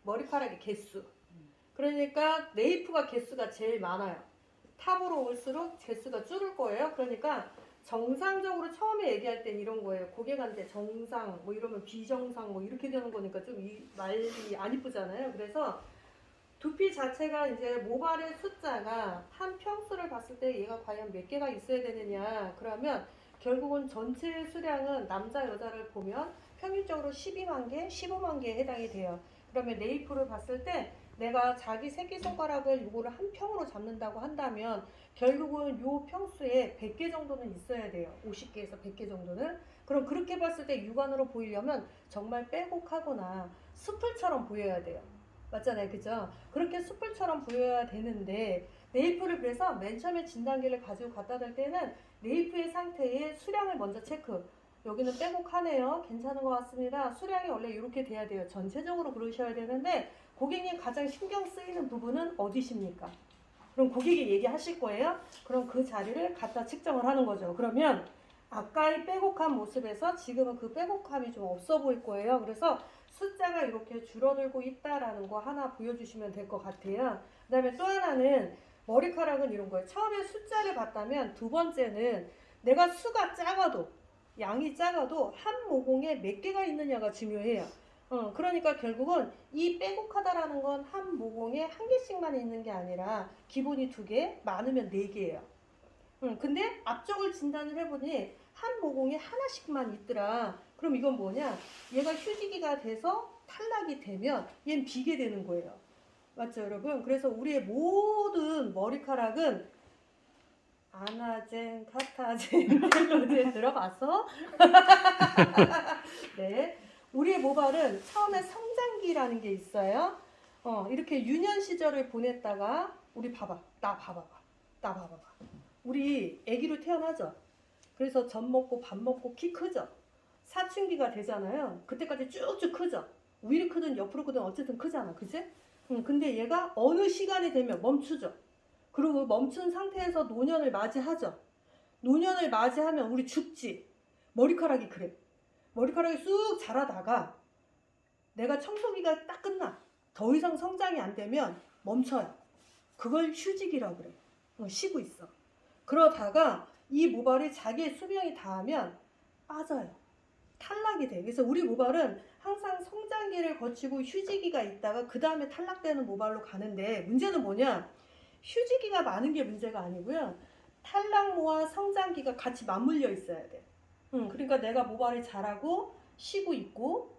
머리카락의 개수. 그러니까 네이프가 개수가 제일 많아요. 탑으로 올수록 개수가 줄을 거예요. 그러니까 정상적으로 처음에 얘기할 땐 이런 거예요. 고객한테 정상 뭐 이러면 비정상 뭐 이렇게 되는 거니까 좀 이 말이 안 이쁘잖아요. 그래서 두피 자체가 이제 모발의 숫자가 한 평수를 봤을 때 얘가 과연 몇 개가 있어야 되느냐. 그러면 결국은 전체 수량은 남자 여자를 보면 평균적으로 12만 개, 15만 개에 해당이 돼요. 그러면 네이프를 봤을 때 내가 자기 새끼손가락을 요거를 한 평으로 잡는다고 한다면 결국은 요 평수에 100개 정도는 있어야 돼요. 50개에서 100개 정도는. 그럼 그렇게 봤을 때 육안으로 보이려면 정말 빼곡하거나 수풀처럼 보여야 돼요. 맞잖아요. 그죠? 그렇게 수풀처럼 보여야 되는데 네이프를 그래서 맨 처음에 진단기를 가지고 갖다 댈 때는 네이프의 상태의 수량을 먼저 체크. 여기는 빼곡하네요. 괜찮은 것 같습니다. 수량이 원래 이렇게 돼야 돼요. 전체적으로 그러셔야 되는데 고객님 가장 신경 쓰이는 부분은 어디십니까? 그럼 고객이 얘기하실 거예요. 그럼 그 자리를 갖다 측정을 하는 거죠. 그러면 아까의 빼곡한 모습에서 지금은 그 빼곡함이 좀 없어 보일 거예요. 그래서 숫자가 이렇게 줄어들고 있다라는 거 하나 보여주시면 될 것 같아요. 그 다음에 또 하나는 머리카락은 이런 거예요. 처음에 숫자를 봤다면 두 번째는 내가 수가 작아도 양이 작아도 한 모공에 몇 개가 있느냐가 중요해요. 그러니까 결국은 이 빼곡하다라는 건 한 모공에 한 개씩만 있는 게 아니라 기본이 2개, 많으면 4개예요. 근데 앞쪽을 진단을 해보니 한 모공에 하나씩만 있더라. 그럼 이건 뭐냐? 얘가 휴지기가 돼서 탈락이 되면 얘는 비게 되는 거예요. 맞죠, 여러분? 그래서 우리의 모든 머리카락은 아나젠, 카타젠, 텔로젠 들어봤어? 네. 우리의 모발은 처음에 성장기라는 게 있어요. 이렇게 유년 시절을 보냈다가 우리 봐봐. 나 봐봐. 우리 아기로 태어나죠. 그래서 젖 먹고 밥 먹고 키 크죠. 사춘기가 되잖아요. 그때까지 쭉쭉 크죠. 위로 크든 옆으로 크든 어쨌든 크잖아. 그치? 근데 얘가 어느 시간이 되면 멈추죠. 그리고 멈춘 상태에서 노년을 맞이하죠. 노년을 맞이하면 우리 죽지. 머리카락이 그래. 머리카락이 쑥 자라다가 내가 청소기가 딱 끝나. 더 이상 성장이 안 되면 멈춰요. 그걸 휴지기라고 그래. 쉬고 있어. 그러다가 이 모발이 자기의 수명이 닿으면 빠져요. 탈락이 돼. 그래서 우리 모발은 항상 성장기를 거치고 휴지기가 있다가 그 다음에 탈락되는 모발로 가는데 문제는 뭐냐? 휴지기가 많은 게 문제가 아니고요. 탈락모와 성장기가 같이 맞물려 있어야 돼. 그러니까 내가 모발이 자라고 쉬고 있고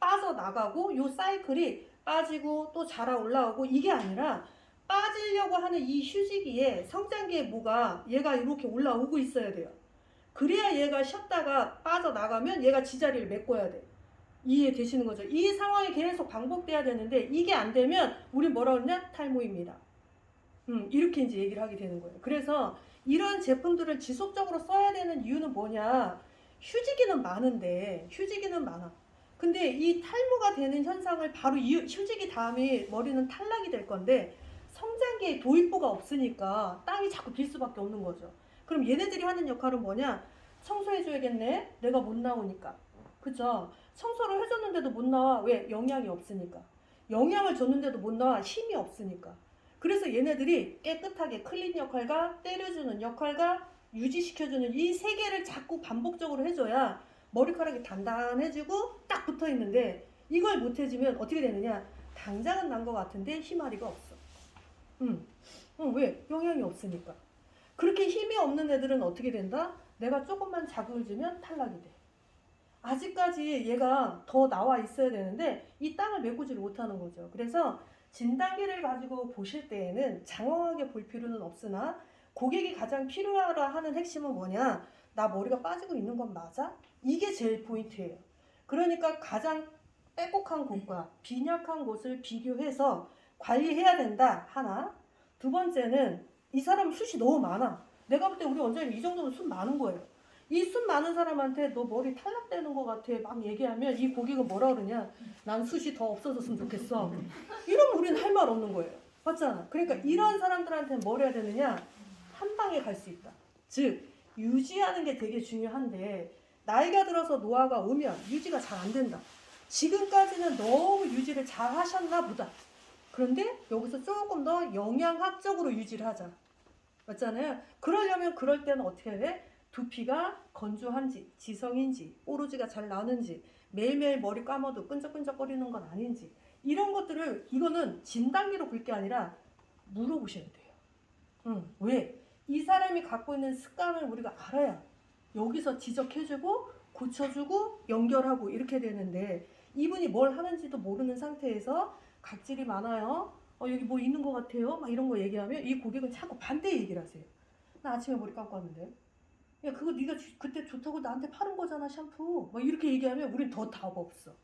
빠져나가고 요 사이클이 빠지고 또 자라 올라오고 이게 아니라 빠지려고 하는 이 휴지기에 성장기에 뭐가 얘가 이렇게 올라오고 있어야 돼요. 그래야 얘가 쉬었다가 빠져나가면 얘가 지자리를 메꿔야 돼. 이해되시는 거죠? 이 상황이 계속 반복돼야 되는데 이게 안 되면 우리 뭐라 그러냐? 탈모입니다. 이렇게 이제 얘기를 하게 되는 거예요. 그래서 이런 제품들을 지속적으로 써야 되는 이유는 뭐냐? 휴지기는 많은데 휴지기는 많아. 근데 이 탈모가 되는 현상을 바로 이 휴지기 다음에 머리는 탈락이 될 건데 성장기에 도입부가 없으니까 땅이 자꾸 빌 수밖에 없는 거죠. 그럼 얘네들이 하는 역할은 뭐냐? 청소해줘야겠네. 내가 못 나오니까. 그죠? 청소를 해줬는데도 못 나와. 왜? 영양이 없으니까. 영양을 줬는데도 못 나와. 힘이 없으니까. 그래서 얘네들이 깨끗하게 클린 역할과 때려주는 역할과 유지시켜주는 이 세 개를 자꾸 반복적으로 해줘야 머리카락이 단단해지고 딱 붙어있는데 이걸 못해주면 어떻게 되느냐? 당장은 난 것 같은데 힘아리가 없어. 왜? 영양이 없으니까. 그렇게 힘이 없는 애들은 어떻게 된다? 내가 조금만 자극을 주면 탈락이 돼. 아직까지 얘가 더 나와 있어야 되는데 이 땅을 메꾸지를 못하는 거죠. 그래서 진단기를 가지고 보실 때에는 장황하게 볼 필요는 없으나 고객이 가장 필요하라 하는 핵심은 뭐냐? 나 머리가 빠지고 있는 건 맞아? 이게 제일 포인트예요. 그러니까 가장 빼곡한 곳과 빈약한 곳을 비교해서 관리해야 된다. 하나. 두 번째는 이 사람 숱이 너무 많아. 내가 볼 때 우리 원장님 이 정도면 숱 많은 거예요. 이 숱 많은 사람한테 너 머리 탈락되는 것 같아 막 얘기하면 이 고객은 뭐라 그러냐? 난 숱이 더 없어졌으면 좋겠어. 이러면 우리는 할 말 없는 거예요. 맞잖아. 그러니까 이런 사람들한테 뭘 해야 되느냐? 한 방에 갈 수 있다. 즉 유지하는 게 되게 중요한데 나이가 들어서 노화가 오면 유지가 잘 안 된다. 지금까지는 너무 유지를 잘 하셨나 보다. 그런데 여기서 조금 더 영양학적으로 유지를 하자. 맞잖아요. 그러려면 그럴 때는 어떻게 해야 돼? 두피가 건조한지, 지성인지, 뽀로지가 잘 나는지, 매일매일 머리 감아도 끈적끈적거리는 건 아닌지, 이런 것들을, 이거는 진단기로 볼 게 아니라 물어보셔야 돼요. 왜? 이 사람이 갖고 있는 습관을 우리가 알아야 여기서 지적해주고 고쳐주고 연결하고 이렇게 되는데, 이분이 뭘 하는지도 모르는 상태에서 각질이 많아요. 여기 뭐 있는 것 같아요. 막 이런 거 얘기하면 이 고객은 자꾸 반대 얘기를 하세요. 나 아침에 머리 감고 왔는데. 야, 그거 네가 그때 좋다고 나한테 파는 거잖아, 샴푸. 막 이렇게 얘기하면 우린 더 답 없어.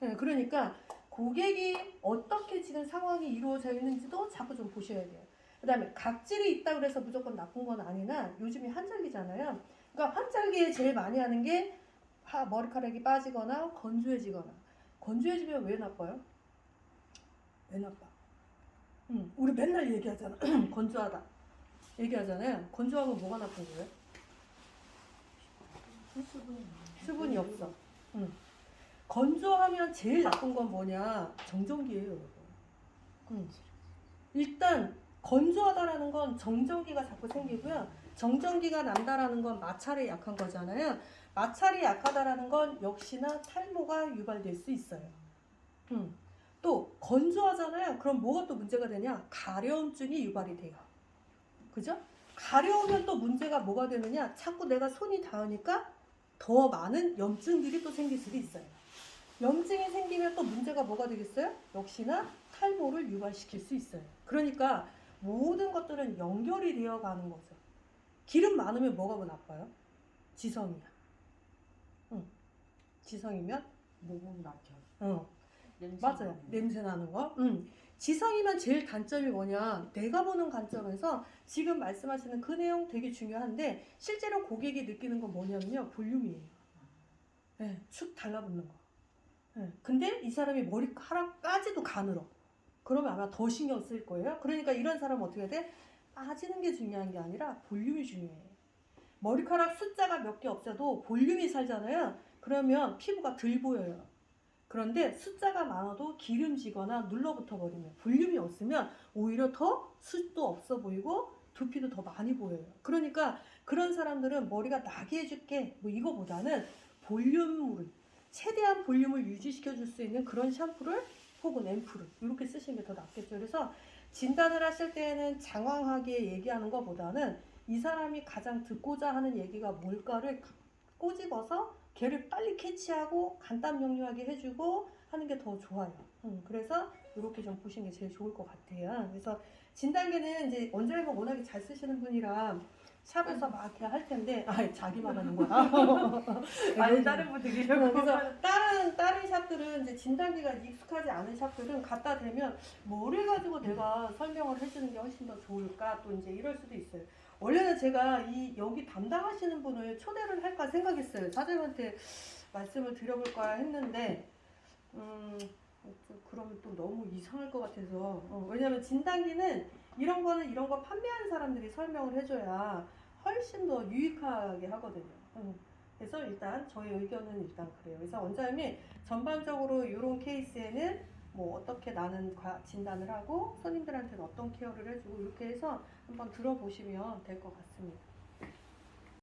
네, 그러니까 고객이 어떻게 지금 상황이 이루어져 있는지도 자꾸 좀 보셔야 돼요. 그 다음에 각질이 있다고 해서 무조건 나쁜 건 아니나, 요즘이 환절기잖아요. 그러니까 환절기에 제일 많이 하는 게 머리카락이 빠지거나 건조해지거나. 건조해지면 왜 나빠요? 왜 나빠? 우리 맨날 얘기하잖아. 건조하다. 얘기하잖아요. 건조하면 뭐가 나쁜 거예요? 수분이 없어. 건조하면 제일 나쁜 건 뭐냐? 정전기예요, 여러분. 일단 건조하다라는 건 정전기가 자꾸 생기고요. 정전기가 난다라는 건 마찰에 약한 거잖아요. 마찰이 약하다라는 건 역시나 탈모가 유발될 수 있어요. 또 건조하잖아요. 그럼 뭐가 또 문제가 되냐? 가려움증이 유발이 돼요. 그죠? 가려우면 또 문제가 뭐가 되느냐? 자꾸 내가 손이 닿으니까 더 많은 염증들이 또 생길 수도 있어요. 염증이 생기면 또 문제가 뭐가 되겠어요? 역시나 탈모를 유발시킬 수 있어요. 그러니까 모든 것들은 연결이 되어 가는 거죠. 기름 많으면 뭐가 더 나빠요? 지성이야. 지성이면 목은 막혀. 맞아요. 냄새 나는 거. 지성이면 제일 단점이 뭐냐? 내가 보는 관점에서 지금 말씀하시는 그 내용 되게 중요한데, 실제로 고객이 느끼는 건 뭐냐면요, 볼륨이에요. 네, 축 달라붙는 거. 네, 근데 이 사람이 머리카락까지도 가늘어. 그러면 아마 더 신경 쓸 거예요. 그러니까 이런 사람은 어떻게 해야 돼? 빠지는 게 중요한 게 아니라 볼륨이 중요해. 머리카락 숫자가 몇 개 없어도 볼륨이 살잖아요. 그러면 피부가 덜 보여요. 그런데 숫자가 많아도 기름지거나 눌러붙어 버리면, 볼륨이 없으면 오히려 더 숱도 없어 보이고 두피도 더 많이 보여요. 그러니까 그런 사람들은 머리가 나게 해줄게 뭐 이거보다는 볼륨을, 최대한 볼륨을 유지시켜 줄 수 있는 그런 샴푸를 혹은 앰플을 이렇게 쓰시는 게 더 낫겠죠. 그래서 진단을 하실 때에는 장황하게 얘기하는 것보다는 이 사람이 가장 듣고자 하는 얘기가 뭘까를 꼬집어서 걔를 빨리 캐치하고 간단 명료하게 해주고 하는 게 더 좋아요. 그래서 이렇게 좀 보시는 게 제일 좋을 것 같아요. 그래서 진단계는 이제 원장님은 워낙에 잘 쓰시는 분이라 샵에서 막 이렇게 할 텐데, 자기만 하는 거야. 아니 다른 분들이라고. 그래서 다른 샵들은 이제 진단기가 익숙하지 않은 샵들은 갖다 대면 뭐를 가지고 내가 설명을 해주는 게 훨씬 더 좋을까, 또 이제 이럴 수도 있어요. 원래는 제가 여기 담당하시는 분을 초대를 할까 생각했어요. 사장님한테 말씀을 드려볼까 했는데, 그러면 또 너무 이상할 것 같아서. 왜냐면 진단기는 이런 거 판매하는 사람들이 설명을 해줘야 훨씬 더 유익하게 하거든요. 그래서 일단 저의 의견은 일단 그래요. 그래서 원장님이 전반적으로 이런 케이스에는 뭐 어떻게 나는 진단을 하고 손님들한테는 어떤 케어를 해주고 이렇게 해서 한번 들어보시면 될 것 같습니다.